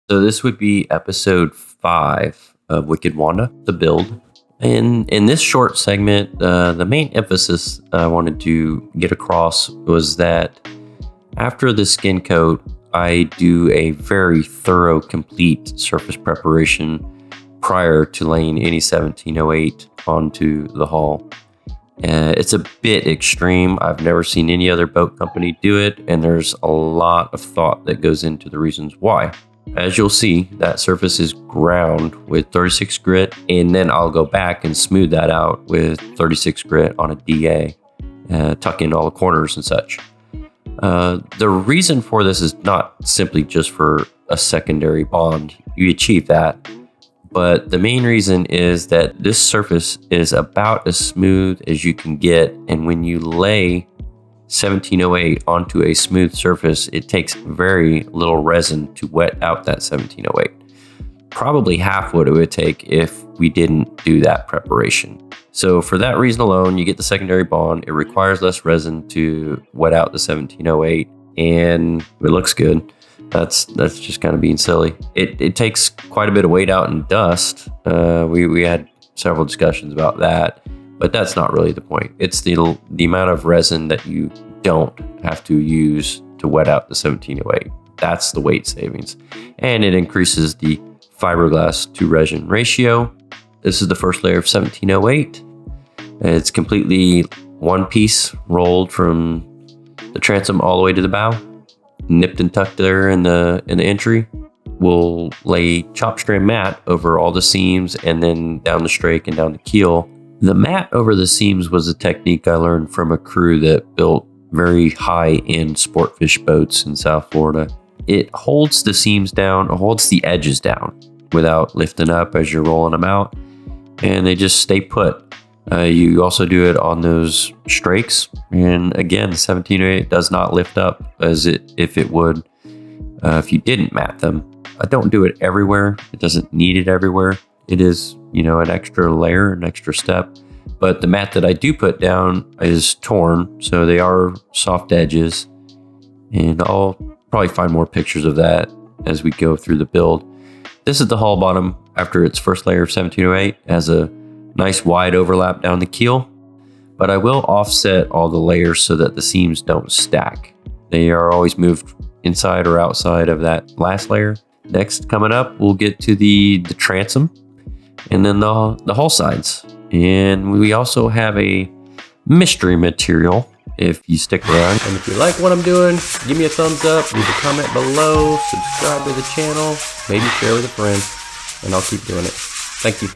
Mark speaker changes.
Speaker 1: So this would be episode 5 of Wicked Wanda, the build. And in this short segment, the main emphasis I wanted to get across was that after the skin coat, I do a very thorough, complete surface preparation prior to laying any 1708 onto the hull. It's a bit extreme. I've never seen any other boat company do it, and there's a lot of thought that goes into the reasons why. As you'll see, that surface is ground with 36 grit, and then I'll go back and smooth that out with 36 grit on a DA, tuck in all the corners and such. The reason for this is not simply just for a secondary bond. You achieve that. But the main reason is that this surface is about as smooth as you can get. And when you lay 1708 onto a smooth surface, it takes very little resin to wet out that 1708. Probably half what it would take if we didn't do that preparation. So for that reason alone, you get the secondary bond. It requires less resin to wet out the 1708, and it looks good. That's just kind of being silly. It takes quite a bit of weight out in dust. We had several discussions about that, but that's not really the point. It's the amount of resin that you don't have to use to wet out the 1708. That's the weight savings, and it increases the fiberglass to resin ratio. This is the first layer of 1708. It's completely one piece rolled from the transom all the way to the bow. Nipped and tucked there in the entry. We'll lay chop strand mat over all the seams and then down the strake and down the keel. The mat over the seams was a technique I learned from a crew that built very high-end sportfish boats in South Florida. It holds the seams down, it holds the edges down without lifting up as you're rolling them out, and they just stay put. You also do it on those strakes, and again, the 1708 does not lift up as if it would if you didn't mat them. I don't do it everywhere. It doesn't need it everywhere. It is, an extra layer, an extra step. But the mat that I do put down is torn, so they are soft edges, and I'll probably find more pictures of that as we go through the build. This is the hull bottom after its first layer of 1708. It has a nice wide overlap down the keel, but I will offset all the layers so that the seams don't stack. They are always moved inside or outside of that last layer. Next, coming up, we'll get to the transom and then the hull sides. And we also have a mystery material if you stick around. And if you like what I'm doing, give me a thumbs up, leave a comment below, subscribe to the channel, maybe share with a friend, and I'll keep doing it. Thank you.